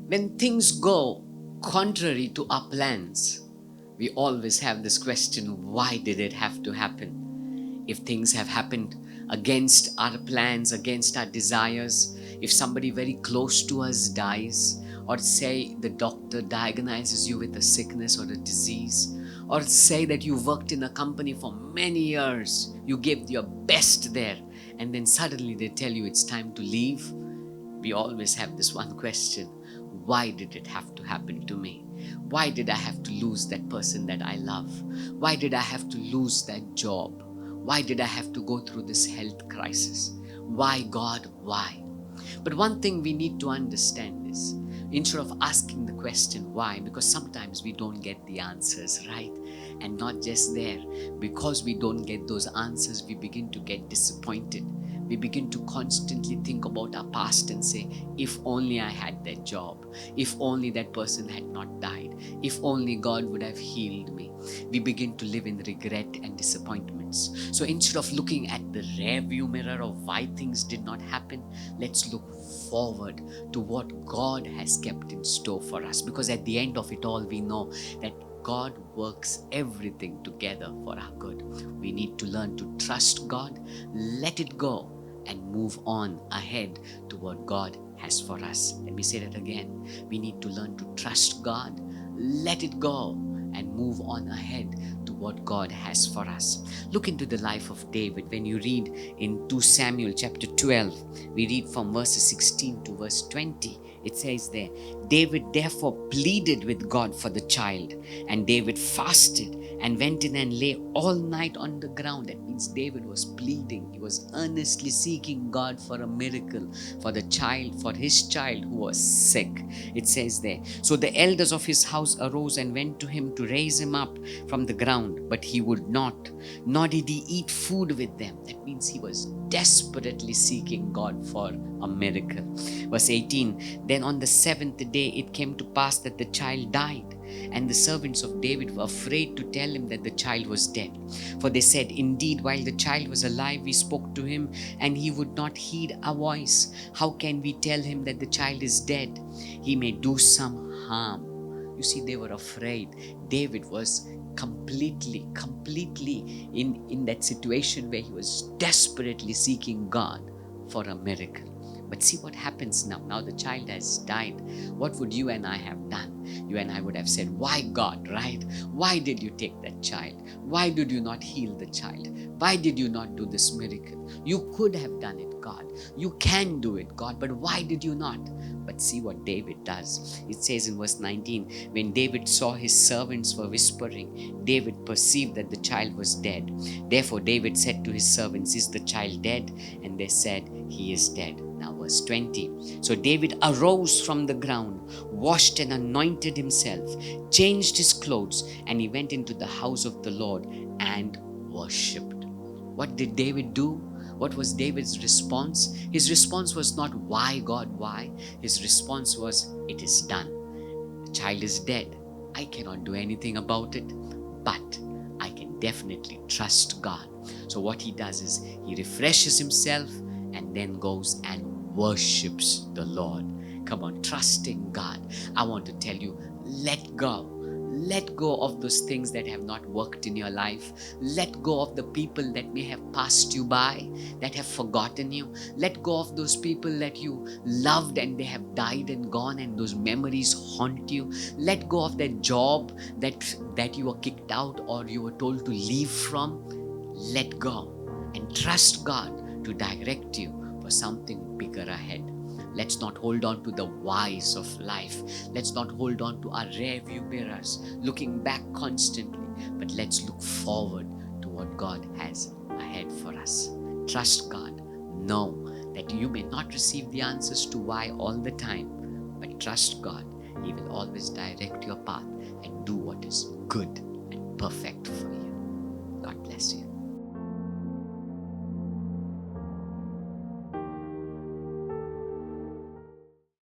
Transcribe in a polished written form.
When things go contrary to our plans, we always have this question, why did it have to happen? If things have happened against our plans, against our desires, if somebody very close to us dies, or say the doctor diagnoses you with a sickness or a disease, or say that you worked in a company for many years, you gave your best there, and then suddenly they tell you it's time to leave, we always have this one question: why did it have to happen to me? Why did I have to lose that person that I love? Why did I have to lose that job? Why did I have to go through this health crisis? Why, God, why? But one thing we need to understand is, instead of asking the question why, because sometimes we don't get the answers, right? And not just there, because we don't get those answers, we begin to get disappointed. We begin to constantly think about our past and say, if only I had that job, if only that person had not died, if only God would have healed me. We begin to live in regret and disappointments. So instead of looking at the rear view mirror of why things did not happen, let's look forward to what God has kept in store for us. Because at the end of it all, we know that God works everything together for our good. We need to learn to trust God, let it go, and move on ahead to what God has for us. Let me say that again. We need to learn to trust God, let it go, and move on ahead to what God has for us. Look into the life of David. When you read in 2 Samuel chapter 12, we read from verses 16 to verse 20. It says there, David therefore pleaded with God for the child, and David fasted and went in and lay all night on the ground. That means David was pleading. He was earnestly seeking God for a miracle for the child, for his child who was sick. It says there, so the elders of his house arose and went to him to raise him up from the ground, but he would not, nor did he eat food with them. That means he was desperately seeking God for a miracle. Verse 18, then on the seventh day it came to pass that the child died, and the servants of David were afraid to tell him that the child was dead. For they said, indeed, while the child was alive, we spoke to him, and he would not heed our voice. How can we tell him that the child is dead? He may do some harm. You see, they were afraid. David was completely in that situation where he was desperately seeking God for a miracle. But see what happens now. Now the child has died. What would you and I have done? You and I would have said, why God, right? Why did you take that child? Why did you not heal the child? Why did you not do this miracle? You could have done it, God. You can do it, God, but why did you not? But see what David does. It says in verse 19, when David saw his servants were whispering, David perceived that the child was dead. Therefore David said to his servants, is the child dead? And they said, he is dead. Now verse 20. So David arose from the ground, washed and anointed himself, changed his clothes, and he went into the house of the Lord and worshipped. What did David do? What was David's response? His response was not, why God, why? His response was, it is done. The child is dead. I cannot do anything about it, but I can definitely trust God. So what he does is he refreshes himself and then goes and worships the Lord. Come on, trusting God. I want to tell you, let go. Let go of those things that have not worked in your life. Let go of the people that may have passed you by, that have forgotten you. Let go of those people that you loved and they have died and gone, and those memories haunt you. Let go of that job that you were kicked out or you were told to leave from. Let go and trust God to direct you for something bigger ahead. Let's not hold on to the whys of life. Let's not hold on to our rear view mirrors, looking back constantly, but let's look forward to what God has ahead for us. Trust God. Know that you may not receive the answers to why all the time, but trust God. He will always direct your path and do what is good